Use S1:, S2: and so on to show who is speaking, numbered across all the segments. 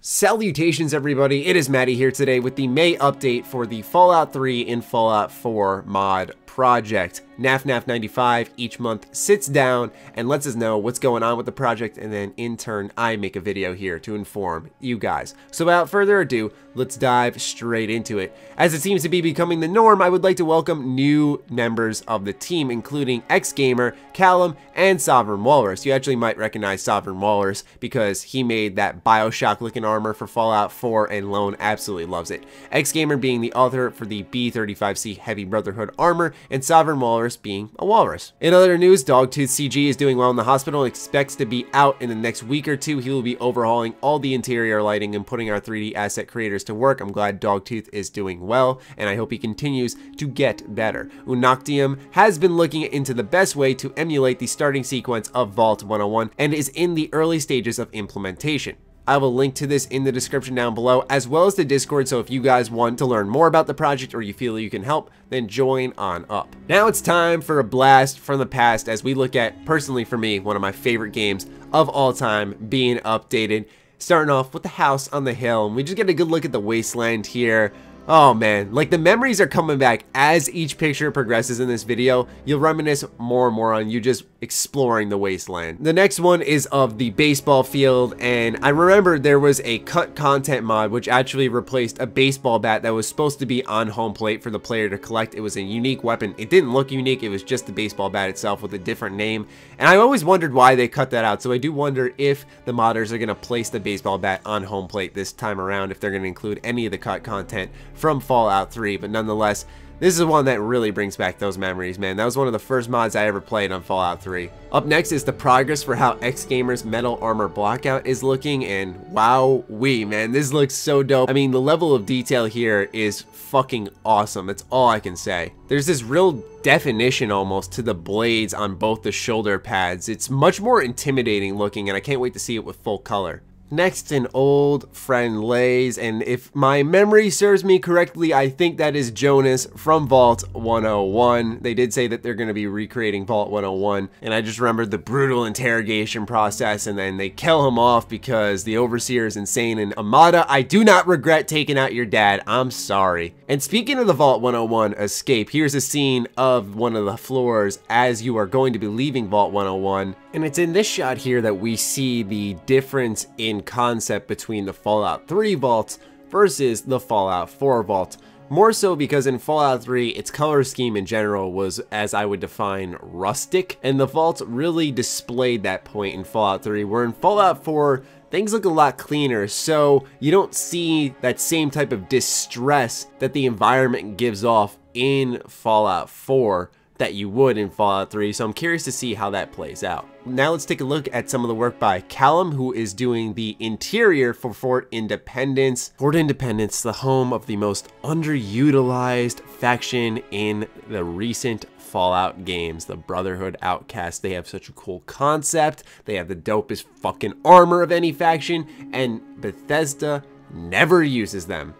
S1: Salutations everybody, it is Matty here today with the May update for the Fallout 3 and Fallout 4 mod project. NAFNAF95 each month sits down and lets us know what's going on with the project, and then in turn I make a video here to inform you guys. So without further ado, let's dive straight into it. As it seems to be becoming the norm, I would like to welcome new members of the team, including X-Gamer, Callum, and Sovereign Walrus. You actually might recognize Sovereign Walrus because he made that Bioshock looking armor for Fallout 4 and Lone absolutely loves it. X-Gamer being the author for the B35C Heavy Brotherhood armor, and Sovereign Walrus being a walrus. In other news, Dogtooth CG is doing well in the hospital and expects to be out in the next week or two. He will be overhauling all the interior lighting and putting our 3D asset creators to work. I'm glad Dogtooth is doing well, and I hope he continues to get better. Unoctium has been looking into the best way to emulate the starting sequence of Vault 101 and is in the early stages of implementation. I will link to this in the description down below, as well as the Discord, so if you guys want to learn more about the project or you feel you can help, then join on up. Now it's time for a blast from the past as we look at, personally for me, one of my favorite games of all time being updated. Starting off with the house on the hill, and we just get a good look at the wasteland here. Oh man, like the memories are coming back as each picture progresses in this video. You'll reminisce more and more on you just exploring the wasteland. The next one is of the baseball field, and I remember there was a cut content mod which actually replaced a baseball bat that was supposed to be on home plate for the player to collect. It was a unique weapon. It didn't look unique, it was just the baseball bat itself with a different name, and I always wondered why they cut that out. So I do wonder if the modders are going to place the baseball bat on home plate this time around, if they're going to include any of the cut content from Fallout 3, but nonetheless, this is one that really brings back those memories, man. That was one of the first mods I ever played on Fallout 3. Up next is the progress for how X-Gamer's metal armor blockout is looking, and wow-wee, man, this looks so dope. I mean, the level of detail here is fucking awesome. That's all I can say. There's this real definition almost to the blades on both the shoulder pads. It's much more intimidating looking, and I can't wait to see it with full color. Next, an old friend lays, and if my memory serves me correctly, I think that is Jonas from Vault 101. They did say that they're going to be recreating Vault 101, and I just remembered the brutal interrogation process, and then they kill him off because the overseer is insane. And Amada, I do not regret taking out your dad. I'm sorry. And speaking of the Vault 101 escape, here's a scene of one of the floors as you are going to be leaving Vault 101. And it's in this shot here that we see the difference in concept between the Fallout 3 vaults versus the Fallout 4 vault. More so because in Fallout 3, its color scheme in general was, as I would define, rustic, and the vaults really displayed that point in Fallout 3, where in Fallout 4, things look a lot cleaner, so you don't see that same type of distress that the environment gives off in Fallout 4 that you would in Fallout 3, so I'm curious to see how that plays out. Now let's take a look at some of the work by Callum, who is doing the interior for Fort Independence. Fort Independence, the home of the most underutilized faction in the recent Fallout games, the Brotherhood Outcast. They have such a cool concept, they have the dopest fucking armor of any faction, and Bethesda never uses them.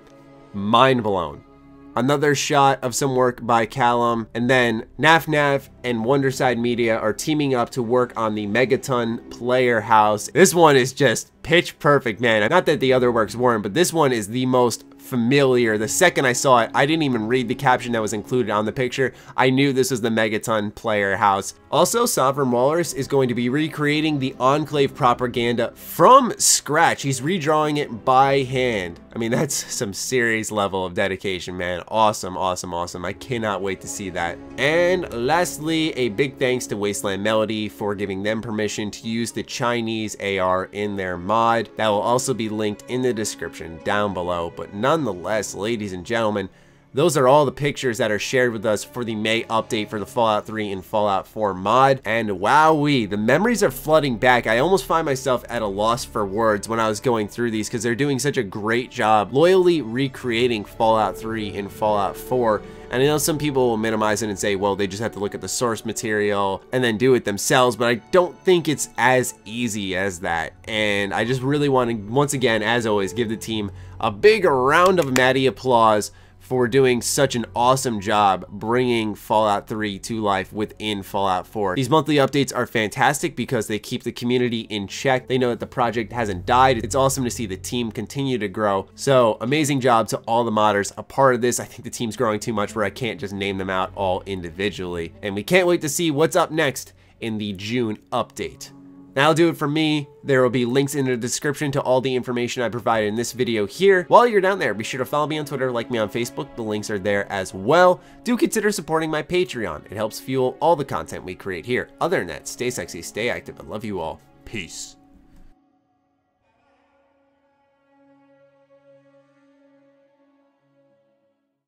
S1: Mind blown. Another shot of some work by Callum, and then NAFNAF and Wonderside Media are teaming up to work on the Megaton player house. This one is just pitch perfect, man. Not that the other works weren't, but this one is the most familiar. The second I saw it, I didn't even read the caption that was included on the picture. I knew this was the Megaton player house. Also, Sovereign Walrus is going to be recreating the Enclave propaganda from scratch. He's redrawing it by hand. I mean, that's some serious level of dedication, man. Awesome, awesome, awesome. I cannot wait to see that. And lastly, a big thanks to Wasteland Melody for giving them permission to use the Chinese AR in their mod. That will also be linked in the description down below. But nonetheless, ladies and gentlemen, those are all the pictures that are shared with us for the May update for the Fallout 3 and Fallout 4 mod. And wowee, the memories are flooding back. I almost find myself at a loss for words when I was going through these because they're doing such a great job loyally recreating Fallout 3 and Fallout 4. And I know some people will minimize it and say, well, they just have to look at the source material and then do it themselves, but I don't think it's as easy as that. And I just really want to, once again, as always, give the team a big round of Matty applause for doing such an awesome job bringing Fallout 3 to life within Fallout 4. These monthly updates are fantastic because they keep the community in check. They know that the project hasn't died. It's awesome to see the team continue to grow. So amazing job to all the modders a part of this. I think the team's growing too much where I can't just name them out all individually. And we can't wait to see what's up next in the June update. That'll do it for me. There will be links in the description to all the information I provided in this video here. While you're down there, be sure to follow me on Twitter, like me on Facebook. The links are there as well. Do consider supporting my Patreon. It helps fuel all the content we create here. Other than that, stay sexy, stay active. I love you all. Peace.